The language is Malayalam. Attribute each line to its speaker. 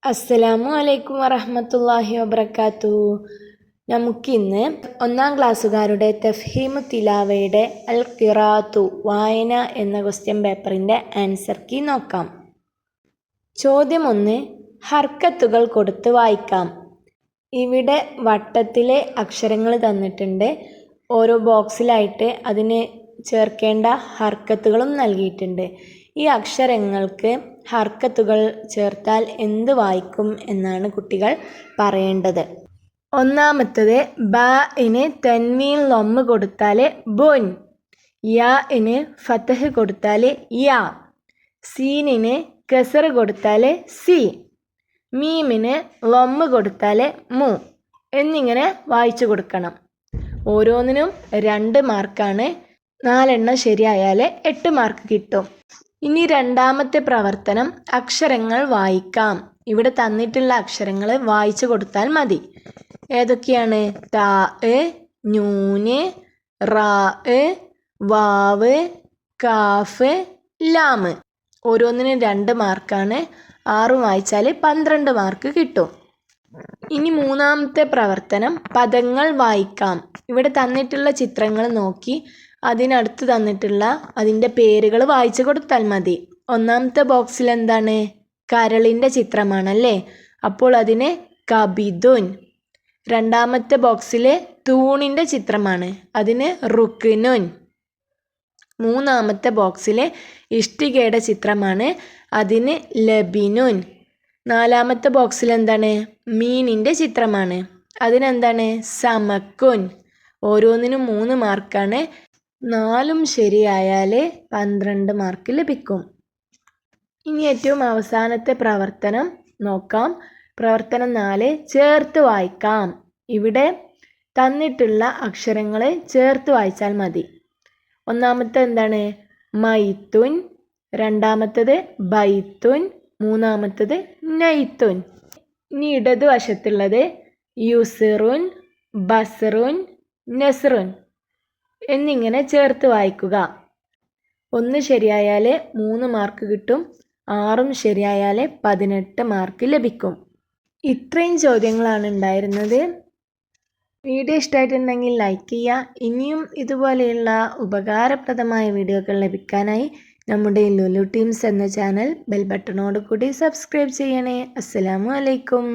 Speaker 1: അസ്സലാമു അലൈക്കും വറഹ്മത്തുള്ളാഹി വബറകാതുഹു. നമുക്കിന്ന് 1-ാം ക്ലാസ്സുകാരുടെ തഫ്ഹീമു തിലാവയുടെ അൽ ഖിറാഅത്തു വായന എന്ന ക്വസ്റ്റ്യൻ പേപ്പറിൻ്റെ ആൻസർ കീ നോക്കാം. ചോദ്യം 1. ഹർക്കത്തുകൾ കൊടുത്ത് വായിക്കാം. ഇവിടെ വട്ടത്തിലെ അക്ഷരങ്ങൾ തന്നിട്ടുണ്ട്. ഓരോ ബോക്സിലായിട്ട് അതിന് ചേർക്കേണ്ട ഹർക്കത്തുകളും നൽകിയിട്ടുണ്ട്. ഈ അക്ഷരങ്ങൾക്ക് ഹർക്കത്തുകൾ ചേർത്താൽ എന്ത് വായിക്കും എന്നാണ് കുട്ടികൾ പറയേണ്ടത്. ഒന്നാമത്തത് ബ-ന് തൻവീൻ ലൊമ്മ് കൊടുത്താൽ ബുൻ, യ-ന് ഫതഹ് കൊടുത്താൽ യ, സീനിന് കസർ കൊടുത്താൽ സി, മീമിന് ലൊമ്മ് കൊടുത്താൽ മു എന്നിങ്ങനെ വായിച്ചു കൊടുക്കണം. ഓരോന്നിനും 2 മാർക്കാണ്. 4 എണ്ണം ശരിയായാൽ 8 മാർക്ക് കിട്ടും. ഇനി രണ്ടാമത്തെ പ്രവർത്തനം അക്ഷരങ്ങൾ വായിക്കാം. ഇവിടെ തന്നിട്ടുള്ള അക്ഷരങ്ങൾ വായിച്ചു കൊടുത്താൽ മതി. ഏതൊക്കെയാണ്? താ, നൂന്, റാ, വാവ്, കാഫ്, ലാമ്. ഓരോന്നിനും 2 മാർക്കാണ്. 6 വായിച്ചാൽ 12 മാർക്ക് കിട്ടും. ഇനി മൂന്നാമത്തെ പ്രവർത്തനം പദങ്ങൾ വായിക്കാം. ഇവിടെ തന്നിട്ടുള്ള ചിത്രങ്ങൾ നോക്കി അതിനടുത്ത് തന്നിട്ടുള്ള അതിൻ്റെ പേരുകൾ വായിച്ചു കൊടുത്താൽ മതി. ഒന്നാമത്തെ ബോക്സിൽ എന്താണ്? കരളിൻ്റെ ചിത്രമാണല്ലേ, അപ്പോൾ അതിന് കബിദുൻ. രണ്ടാമത്തെ ബോക്സിൽ തൂണിൻ്റെ ചിത്രമാണ്, അതിന് റുക്നുൻ. മൂന്നാമത്തെ ബോക്സിൽ ഇഷ്ടികയുടെ ചിത്രമാണ്, അതിന് ലബിനുൻ. നാലാമത്തെ ബോക്സിൽ എന്താണ്? മീനിൻ്റെ ചിത്രമാണ്, അതിനെന്താണ്? സമക്കുൻ. ഓരോന്നിനും 3 മാർക്കാണ്. 4 ശരിയായാൽ 12 മാർക്ക് ലഭിക്കും. ഇനി ഏറ്റവും അവസാനത്തെ പ്രവർത്തനം നോക്കാം. പ്രവർത്തനം 4 ചേർത്ത് വായിക്കാം. ഇവിടെ തന്നിട്ടുള്ള അക്ഷരങ്ങൾ ചേർത്ത് വായിച്ചാൽ മതി. ഒന്നാമത്തെ എന്താണ്? മൈത്തുൻ. രണ്ടാമത്തത് ബൈത്തുൻ. മൂന്നാമത്തത് നൈത്തുൻ. ഇനി ഇടതുവശത്തുള്ളത് യുസ്റുൻ, ബസ്റുൻ, നസ്റുൻ എന്നിങ്ങനെ ചേർത്ത് വായിക്കുക. 1 ശരിയായാൽ 3 മാർക്ക് കിട്ടും. 6 ശരിയായാൽ 18 മാർക്ക് ലഭിക്കും. ഇത്രയും ചോദ്യങ്ങളാണ് ഉണ്ടായിരുന്നത്. വീഡിയോ ഇഷ്ടമായിട്ടുണ്ടെങ്കിൽ ലൈക്ക് ചെയ്യുക. ഇനിയും ഇതുപോലെയുള്ള ഉപകാരപ്രദമായ വീഡിയോകൾ ലഭിക്കാനായി നമ്മുടെ ലുലു ടീംസ് എന്ന ചാനൽ ബെൽ ബട്ടണോട് കൂടി സബ്സ്ക്രൈബ് ചെയ്യണേ. അസ്സലാമു അലൈക്കും.